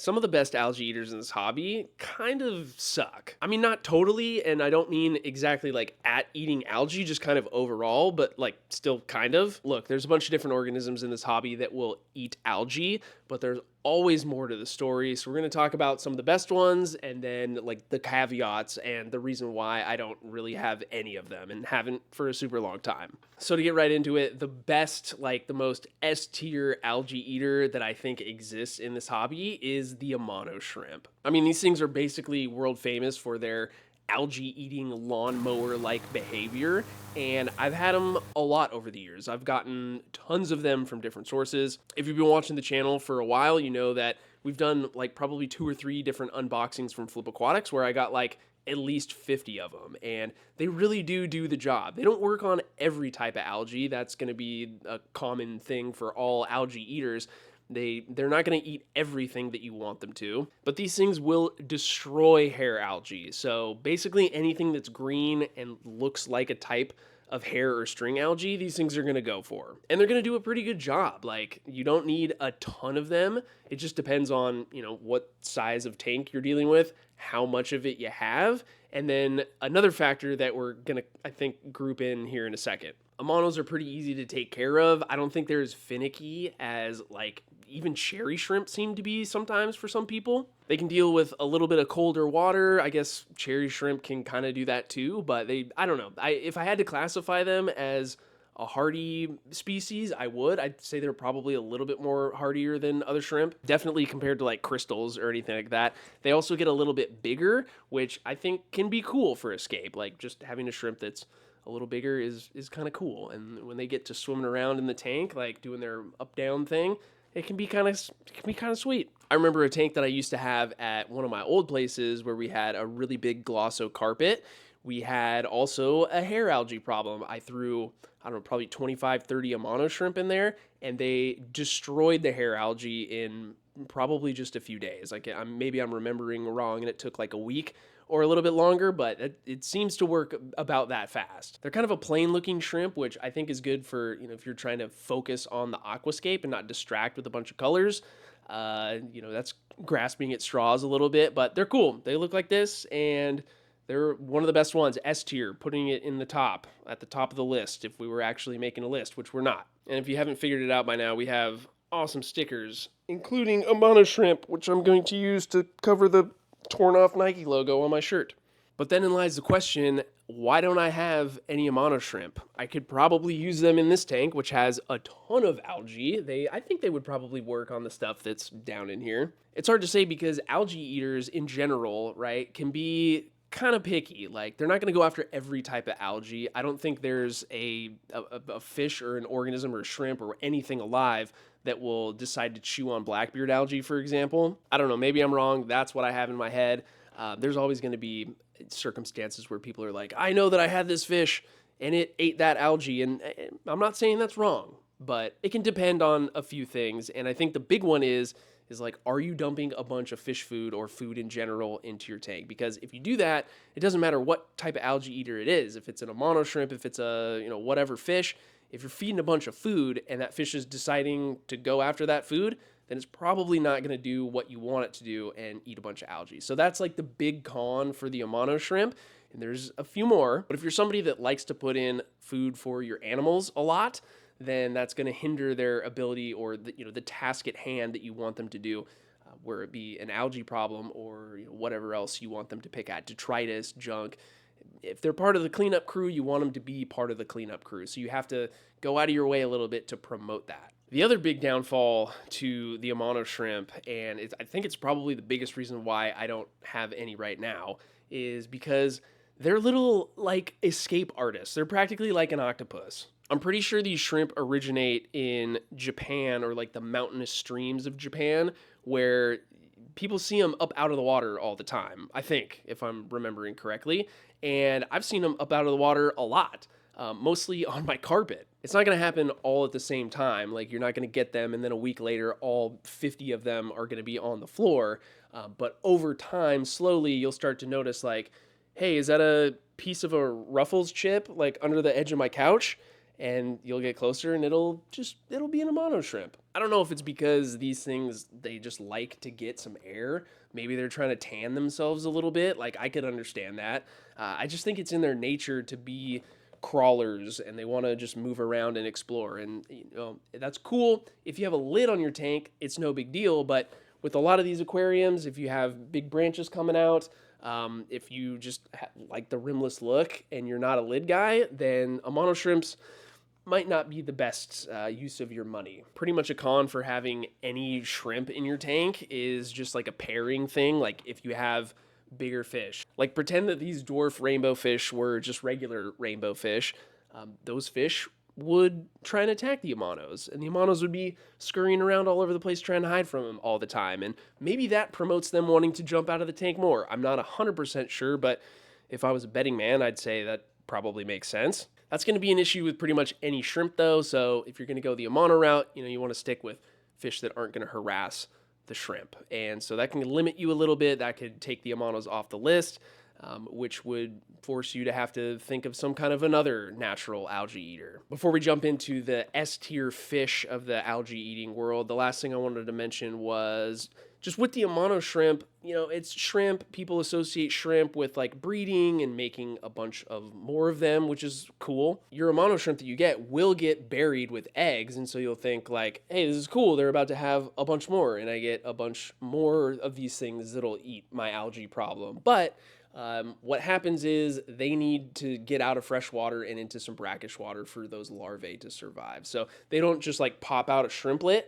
Some of the best algae eaters in this hobby kind of suck. I mean, not totally, and I don't mean exactly like at eating algae, just kind of overall, but like still kind of. Look, there's a bunch of different organisms in this hobby that will eat algae, but there's always more to the story. So we're going to talk about some of the best ones and then like the caveats and the reason why I don't really have any of them and haven't for a super long time. So to get right into it, the best, like the most S tier algae eater that I think exists in this hobby is the Amano shrimp. I mean, these things are basically world famous for their algae eating lawnmower like behavior, and I've had them a lot over the years. I've gotten tons of them from different sources. If you've been watching the channel for a while, you know that we've done like probably 2 or 3 different unboxings from Flip Aquatics where I got like at least 50 of them, and they really do the job. They don't work on every type of algae. That's going to be a common thing for all algae eaters. They're not going to eat everything that you want them to, but these things will destroy hair algae. So basically anything that's green and looks like a type of hair or string algae, these things are going to go for. And they're going to do a pretty good job. Like, you don't need a ton of them. It just depends on, what size of tank you're dealing with, how much of it you have, and then another factor that we're going to, I think, group in here in a second. Amanos are pretty easy to take care of. I don't think they're as finicky as like even cherry shrimp seem to be sometimes for some people. They can deal with a little bit of colder water. I guess cherry shrimp can kind of do that too, but I don't know. If I had to classify them as a hardy species, I'd say they're probably a little bit more hardier than other shrimp. Definitely compared to like crystals or anything like that. They also get a little bit bigger, which I think can be cool for escape. Like just having a shrimp that's a little bigger is kind of cool. And when they get to swimming around in the tank, like doing their up down thing, it can be kind of sweet. I remember a tank that I used to have at one of my old places where we had a really big glosso carpet. We had also a hair algae problem. I threw, I don't know, probably 25, 30 Amano shrimp in there, and they destroyed the hair algae in probably just a few days. Like maybe I'm remembering wrong and it took like a week or a little bit longer, but it seems to work about that fast. They're kind of a plain looking shrimp, which I think is good for, if you're trying to focus on the aquascape and not distract with a bunch of colors. That's grasping at straws a little bit, but they're cool. They look like this, and they're one of the best ones, S tier, putting it in at the top of the list if we were actually making a list, which we're not. And if you haven't figured it out by now, we have awesome stickers, including Amano shrimp, which I'm going to use to cover the torn off Nike logo on my shirt. But then in lies the question, why don't I have any Amano shrimp? I could probably use them in this tank, which has a ton of algae. I think they would probably work on the stuff that's down in here. It's hard to say because algae eaters in general, right, can be kind of picky. Like, they're not going to go after every type of algae. I don't think there's a fish or an organism or a shrimp or anything alive that will decide to chew on blackbeard algae, for example. I don't know. Maybe I'm wrong. That's what I have in my head. There's always going to be circumstances where people are like, I know that I had this fish and it ate that algae. And I'm not saying that's wrong, but it can depend on a few things. And I think the big one is like, are you dumping a bunch of fish food or food in general into your tank? Because if you do that, it doesn't matter what type of algae eater it is. If it's an Amano shrimp, if it's a, whatever fish, if you're feeding a bunch of food and that fish is deciding to go after that food, then it's probably not going to do what you want it to do and eat a bunch of algae. So that's like the big con for the Amano shrimp. And there's a few more. But if you're somebody that likes to put in food for your animals a lot, then that's going to hinder their ability or the task at hand that you want them to do, where it be an algae problem or whatever else you want them to pick at, detritus, junk. If they're part of the cleanup crew, you want them to be part of the cleanup crew. So you have to go out of your way a little bit to promote that. The other big downfall to the Amano shrimp, and I think it's probably the biggest reason why I don't have any right now, is because they're little like escape artists. They're practically like an octopus. I'm pretty sure these shrimp originate in Japan or like the mountainous streams of Japan, where people see them up out of the water all the time, I think, if I'm remembering correctly. And I've seen them up out of the water a lot, mostly on my carpet. It's not going to happen all at the same time. Like, you're not going to get them and then a week later, all 50 of them are going to be on the floor. But over time, slowly, you'll start to notice like, hey, is that a piece of a Ruffles chip like under the edge of my couch? and you'll get closer and it'll be an Amano shrimp. I don't know if it's because these things, they just like to get some air. Maybe they're trying to tan themselves a little bit. Like, I could understand that. I just think it's in their nature to be crawlers, and they want to just move around and explore. And that's cool. If you have a lid on your tank, it's no big deal. But with a lot of these aquariums, if you have big branches coming out, if you just like the rimless look and you're not a lid guy, then Amano shrimps might not be the best use of your money. Pretty much a con for having any shrimp in your tank is just like a pairing thing. Like, if you have bigger fish, like pretend that these dwarf rainbow fish were just regular rainbow fish, those fish would try and attack the Amanos, and the Amanos would be scurrying around all over the place trying to hide from them all the time, and maybe that promotes them wanting to jump out of the tank more. I'm not 100% sure, but if I was a betting man, I'd say that probably makes sense. That's going to be an issue with pretty much any shrimp, though, so if you're going to go the Amano route, you want to stick with fish that aren't going to harass the shrimp, and so that can limit you a little bit. That could take the Amanos off the list, which would force you to have to think of some kind of another natural algae eater. Before we jump into the S-tier fish of the algae eating world, the last thing I wanted to mention was just with the Amano shrimp, it's shrimp. People associate shrimp with like breeding and making a bunch of more of them, which is cool. Your Amano shrimp that you get will get buried with eggs, and so you'll think like, hey, this is cool. They're about to have a bunch more, and I get a bunch more of these things that'll eat my algae problem. But what happens is they need to get out of fresh water and into some brackish water for those larvae to survive. So they don't just like pop out a shrimplet,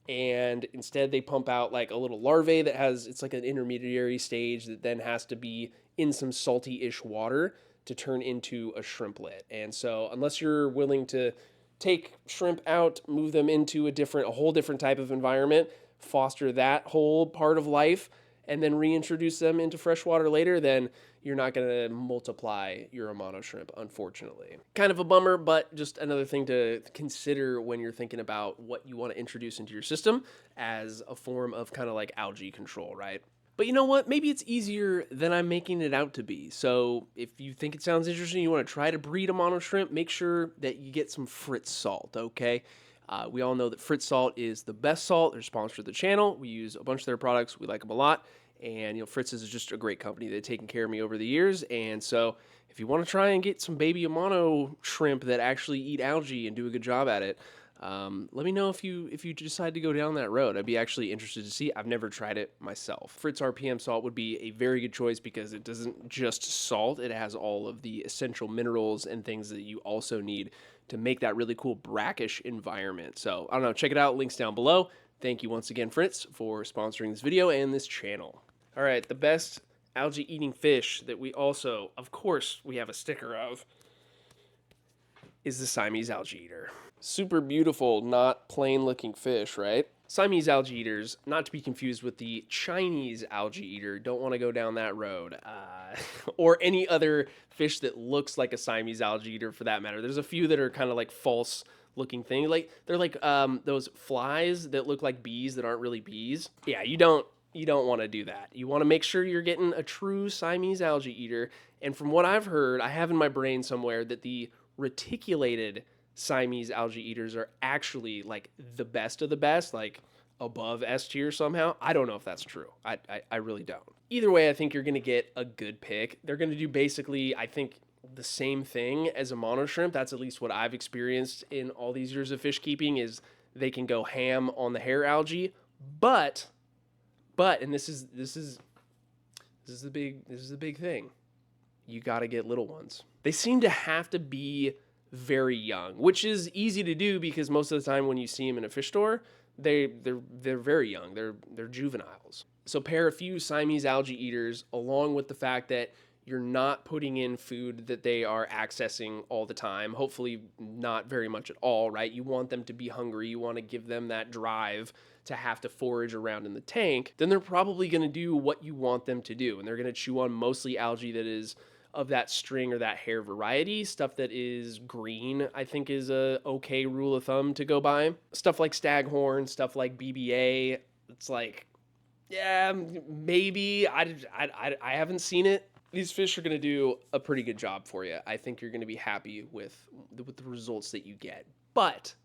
and instead they pump out like a little larvae it's like an intermediary stage that then has to be in some salty-ish water to turn into a shrimplet. And so unless you're willing to take shrimp out, move them into a whole different type of environment, foster that whole part of life, and then reintroduce them into freshwater later, then you're not going to multiply your Amano shrimp, unfortunately. Kind of a bummer, but just another thing to consider when you're thinking about what you want to introduce into your system as a form of kind of like algae control, right? But you know what? Maybe it's easier than I'm making it out to be. So if you think it sounds interesting, you want to try to breed Amano shrimp, make sure that you get some Fritz salt, okay? We all know that Fritz salt is the best salt. They're sponsored of the channel. We use a bunch of their products. We like them a lot. And, Fritz is just a great company. They've taken care of me over the years. And so if you want to try and get some baby Amano shrimp that actually eat algae and do a good job at it, let me know if you decide to go down that road. I'd be actually interested to see. I've never tried it myself. Fritz RPM salt would be a very good choice because it doesn't just salt. It has all of the essential minerals and things that you also need to make that really cool brackish environment. So I don't know. Check it out. Links down below. Thank you once again, Fritz, for sponsoring this video and this channel. All right, the best algae eating fish that we also, of course, we have a sticker of is the Siamese algae eater. Super beautiful, not plain looking fish, right? Siamese algae eaters, not to be confused with the Chinese algae eater, don't want to go down that road, or any other fish that looks like a Siamese algae eater for that matter. There's a few that are kind of like false looking thing, like they're like those flies that look like bees that aren't really bees. Yeah, you don't want to do that. You want to make sure you're getting a true Siamese algae eater. And from what I've heard, I have in my brain somewhere that the reticulated Siamese algae eaters are actually like the best of the best, like above S tier somehow. I don't know if that's true. I really don't. Either way, I think you're going to get a good pick. They're going to do basically, I think, the same thing as Amano shrimp. That's at least what I've experienced in all these years of fish keeping, is they can go ham on the hair algae, but and this is the big thing. You got to get little ones. They seem to have to be very young, which is easy to do because most of the time when you see them in a fish store, they're very young. They're juveniles. So pair a few Siamese algae eaters along with the fact that you're not putting in food that they are accessing all the time. Hopefully not very much at all, right? You want them to be hungry. You want to give them that drive to have to forage around in the tank. Then they're probably going to do what you want them to do. And they're going to chew on mostly algae that is of that string or that hair variety. Stuff that is green, I think, is a okay rule of thumb to go by. Stuff like staghorn, stuff like BBA, it's like, yeah, maybe. I haven't seen it. These fish are going to do a pretty good job for you. I think you're going to be happy with the results that you get. But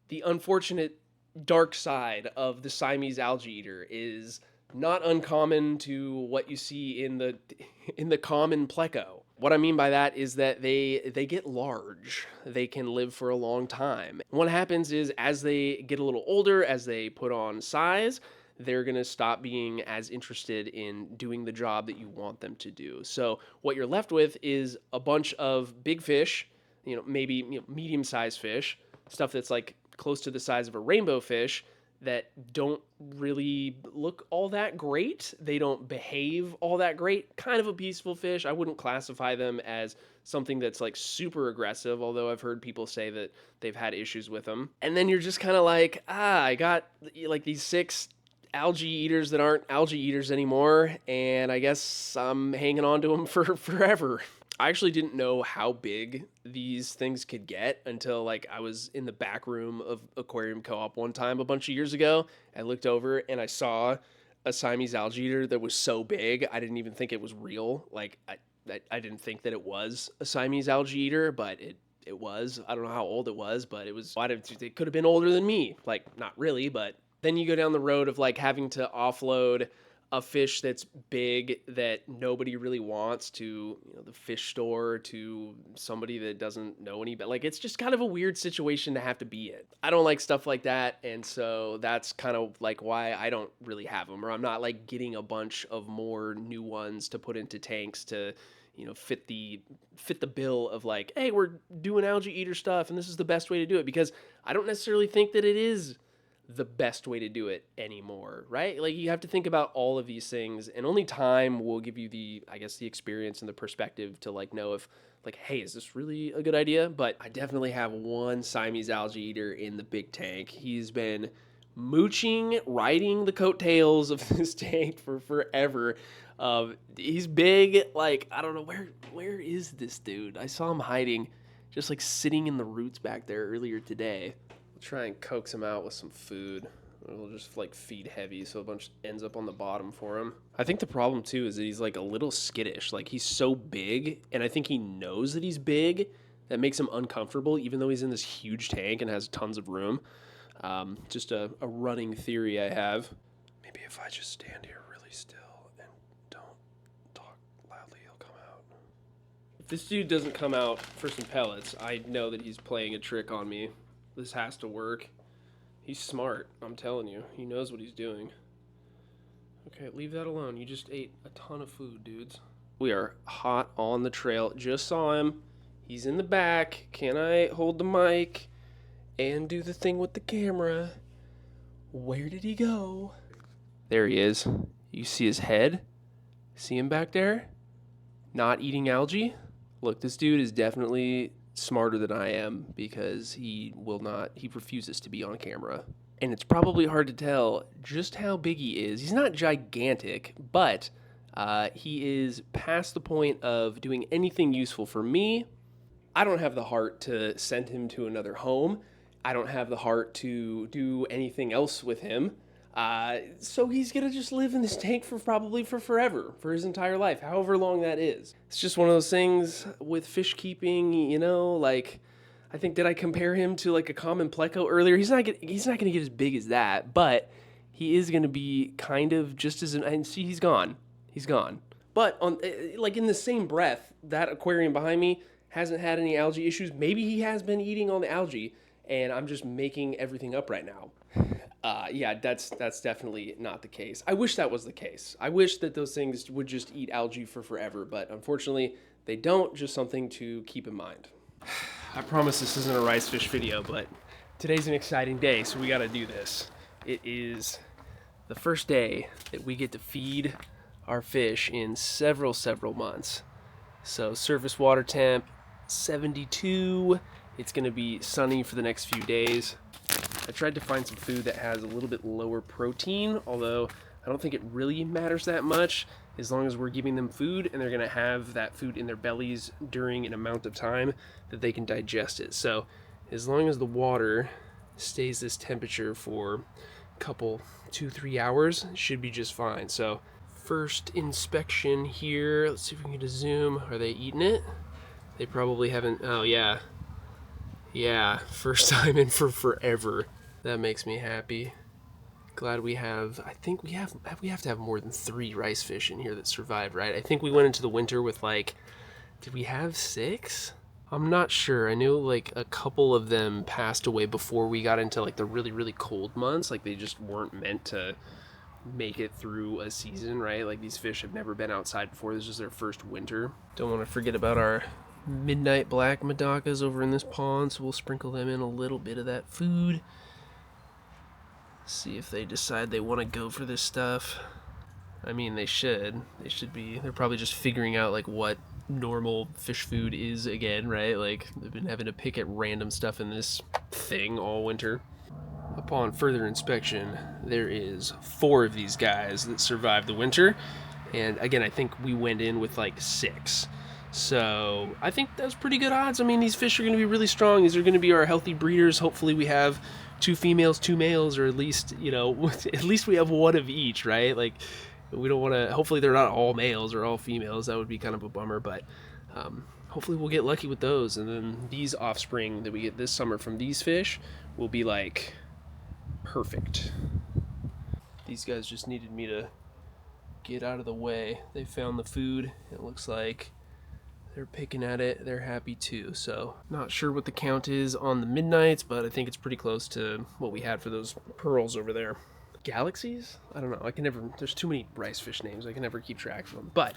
the unfortunate dark side of the Siamese algae eater is not uncommon to what you see in the common pleco. What I mean by that is that they get large. They can live for a long time. What happens is as they get a little older, as they put on size, they're going to stop being as interested in doing the job that you want them to do. So what you're left with is a bunch of big fish, maybe medium-sized fish, stuff that's like close to the size of a rainbow fish that don't really look all that great. They don't behave all that great. Kind of a peaceful fish. I wouldn't classify them as something that's like super aggressive, although I've heard people say that they've had issues with them. And then you're just kind of like, I got like these 6 algae eaters that aren't algae eaters anymore, and I guess I'm hanging on to them for forever. I actually didn't know how big these things could get until like I was in the back room of Aquarium Co-op one time a bunch of years ago. I looked over and I saw a Siamese algae eater that was so big I didn't even think it was real. Like I didn't think that it was a Siamese algae eater, but it was. I don't know how old it was, but it was. It could have been older than me. Like not really, but then you go down the road of like having to offload a fish that's big that nobody really wants to the fish store, to somebody that doesn't know any, but like it's just kind of a weird situation to have to be in. I don't like stuff like that, and so that's kind of like why I don't really have them, or I'm not like getting a bunch of more new ones to put into tanks to fit the bill of like, hey, we're doing algae eater stuff and this is the best way to do it, because I don't necessarily think that it is the best way to do it anymore, right? Like you have to think about all of these things, and only time will give you the experience and the perspective to like know if like, hey, is this really a good idea? But I definitely have one Siamese algae eater in the big tank. He's been mooching, riding the coattails of this tank for forever. He's big. Like, I don't know, where is this dude? I saw him hiding, just like sitting in the roots back there earlier today. Try and coax him out with some food. We'll just like feed heavy so a bunch ends up on the bottom for him. I think the problem too is that he's like a little skittish. Like he's so big, and I think he knows that he's big. That makes him uncomfortable, even though he's in this huge tank and has tons of room. Just a running theory I have. Maybe if I just stand here really still and don't talk loudly, he'll come out. If this dude doesn't come out for some pellets, I know that he's playing a trick on me. This has to work. He's smart, I'm telling you. He knows what he's doing. Okay, leave that alone. You just ate a ton of food, dudes. We are hot on the trail. Just saw him. He's in the back. Can I hold the mic and do the thing with the camera? Where did he go? There he is. You see his head? See him back there? Not eating algae? Look, this dude is definitely smarter than I am, because he refuses to be on camera. And it's probably hard to tell just how big he is. He's not gigantic, but he is past the point of doing anything useful for me. I don't have the heart to send him to another home. I don't have the heart to do anything else with him. So he's gonna just live in this tank for forever, for his entire life, however long that is. It's just one of those things with fish keeping, like, I think, did I compare him to like a common pleco earlier? He's not gonna get as big as that, but he is gonna be kind of just as, and see, he's gone. But on like in the same breath, that aquarium behind me hasn't had any algae issues. Maybe he has been eating all the algae, and I'm just making everything up right now. Yeah, that's definitely not the case. I wish that was the case. I wish that those things would just eat algae for forever, but unfortunately they don't. Just something to keep in mind. I promise this isn't a rice fish video, but today's an exciting day, so we gotta do this. It is the first day that we get to feed our fish in several months. So surface water temp 72. It's gonna be sunny for the next few days. I tried to find some food that has a little bit lower protein, although I don't think it really matters that much, as long as we're giving them food and they're going to have that food in their bellies during an amount of time that they can digest it. So as long as the water stays this temperature for a couple, 2-3 hours, it should be just fine. So first inspection here. Let's see if we can get a zoom. Are they eating it? They probably haven't. Oh, yeah. Yeah, first time in for forever. That makes me happy. Glad we have, I think we have to have more than 3 rice fish in here that survived, right? I think we went into the winter with like, did we have 6? I'm not sure. I knew like a couple of them passed away before we got into like the really, really cold months. Like they just weren't meant to make it through a season, right? Like these fish have never been outside before. This is their first winter. Don't want to forget about our midnight black medacas over in this pond, so we'll sprinkle them in a little bit of that food. See if they decide they want to go for this stuff. I mean, they should. They're probably just figuring out like what normal fish food is again, right? Like they've been having to pick at random stuff in this thing all winter. Upon further inspection, there is 4 of these guys that survived the winter. And again, I think we went in with like 6. So I think that's pretty good odds. I mean, these fish are going to be really strong. These are going to be our healthy breeders. Hopefully we have 2 females, 2 males, or at least, at least we have one of each, right? Like we don't want to, hopefully they're not all males or all females. That would be kind of a bummer, but hopefully we'll get lucky with those. And then these offspring that we get this summer from these fish will be like perfect. These guys just needed me to get out of the way. They found the food. It looks like they're picking at it. They're happy too. So not sure what the count is on the midnights, but I think it's pretty close to what we had for those pearls over there. Galaxies? I don't know. There's too many rice fish names. I can never keep track of them. But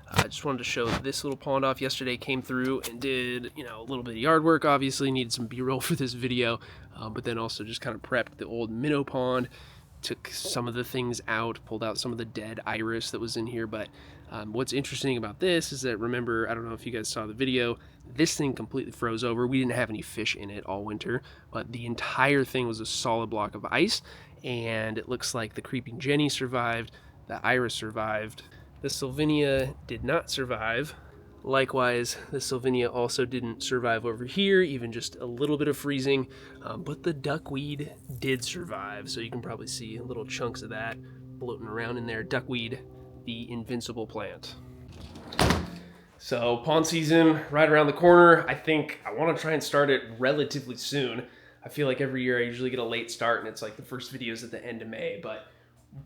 I just wanted to show this little pond off yesterday. Came through and did, a little bit of yard work. Obviously needed some B-roll for this video, but then also just kind of prepped the old minnow pond. Took some of the things out, pulled out some of the dead iris that was in here. But what's interesting about this is that, remember, I don't know if you guys saw the video, this thing completely froze over. We didn't have any fish in it all winter, but the entire thing was a solid block of ice. And it looks like the creeping Jenny survived, the iris survived, the Sylvinia did not survive. Likewise, the Sylvinia also didn't survive over here, even just a little bit of freezing, but the duckweed did survive, so you can probably see little chunks of that floating around in there. Duckweed, the invincible plant. So pond season right around the corner. I think I want to try and start it relatively soon. I feel like every year I usually get a late start and it's like the first video's at the end of May, but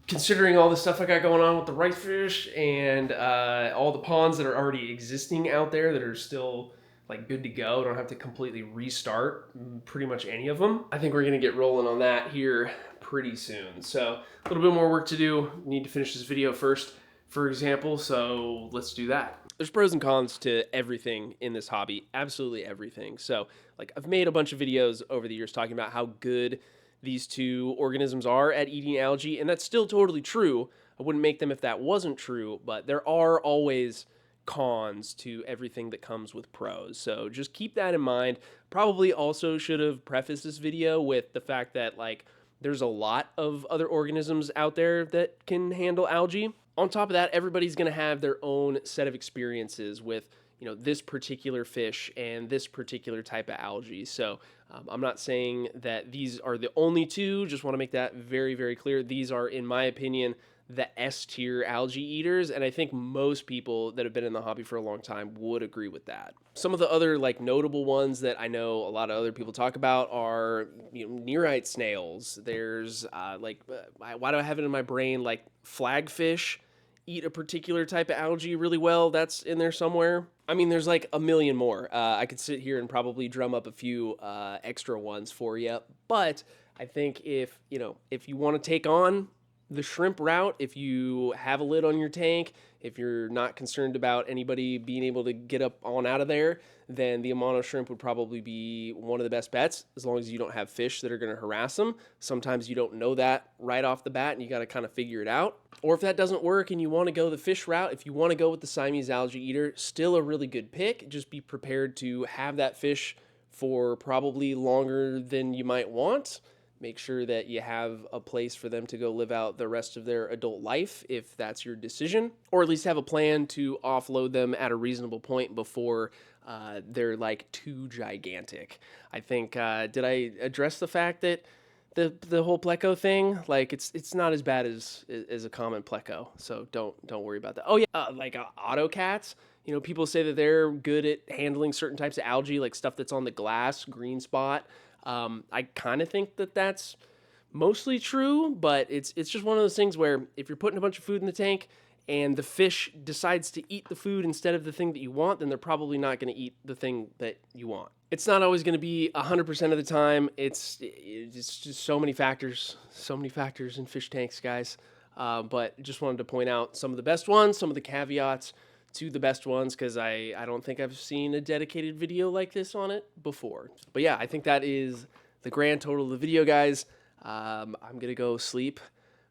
considering all the stuff I got going on with the rice fish and all the ponds that are already existing out there that are still like good to go, don't have to completely restart pretty much any of them, I think we're gonna get rolling on that here pretty soon. So a little bit more work to do. Need to finish this video first, for example, so let's do that. There's pros and cons to everything in this hobby, absolutely everything. So like I've made a bunch of videos over the years talking about how good these 2 organisms are at eating algae, and that's still totally true. I wouldn't make them if that wasn't true, but there are always cons to everything that comes with pros. So just keep that in mind. Probably also should have prefaced this video with the fact that like there's a lot of other organisms out there that can handle algae. On top of that, everybody's going to have their own set of experiences with, this particular fish and this particular type of algae. So I'm not saying that these are the only 2. Just want to make that very, very clear. These are, in my opinion, the S-tier algae eaters, and I think most people that have been in the hobby for a long time would agree with that. Some of the other like notable ones that I know a lot of other people talk about are nearite snails. There's why do I have it in my brain like flagfish eat a particular type of algae really well? That's in there somewhere. I mean, there's like a million more. I could sit here and probably drum up a few extra ones for you, but I think if you want to take on the shrimp route, if you have a lid on your tank, if you're not concerned about anybody being able to get up on out of there, then the Amano shrimp would probably be one of the best bets, as long as you don't have fish that are going to harass them. Sometimes you don't know that right off the bat, and you got to kind of figure it out. Or if that doesn't work and you want to go the fish route, if you want to go with the Siamese algae eater, still a really good pick. Just be prepared to have that fish for probably longer than you might want. Make sure that you have a place for them to go live out the rest of their adult life if that's your decision, or at least have a plan to offload them at a reasonable point before they're like too gigantic. I think, did I address the fact that the whole pleco thing, like it's not as bad as a common pleco, so don't worry about that. Oh yeah, like auto cats. You know, people say that they're good at handling certain types of algae, like stuff that's on the glass, green spot. I kind of think that that's mostly true, but it's just one of those things where if you're putting a bunch of food in the tank and the fish decides to eat the food instead of the thing that you want, then they're probably not going to eat the thing that you want. It's not always going to be 100% of the time. It's just so many factors in fish tanks, guys. But just wanted to point out some of the best ones, some of the caveats to the best ones, because I don't think I've seen a dedicated video like this on it before. But yeah, I think that is the grand total of the video, guys. I'm going to go sleep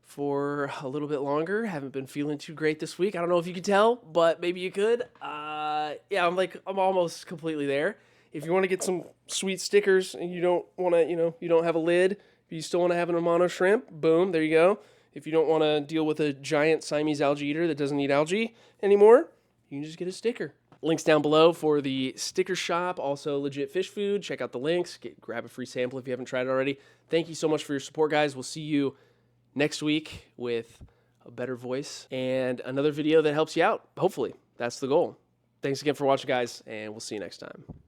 for a little bit longer. Haven't been feeling too great this week. I don't know if you could tell, but maybe you could. Yeah, I'm almost completely there. If you want to get some sweet stickers and you don't want to, you don't have a lid, but you still want to have an Amano shrimp, boom, there you go. If you don't want to deal with a giant Siamese algae eater that doesn't eat algae anymore, you can just get a sticker. Links down below for the sticker shop, also legit fish food. Check out the links. Grab a free sample if you haven't tried it already. Thank you so much for your support, guys. We'll see you next week with a better voice and another video that helps you out. Hopefully, that's the goal. Thanks again for watching, guys, and we'll see you next time.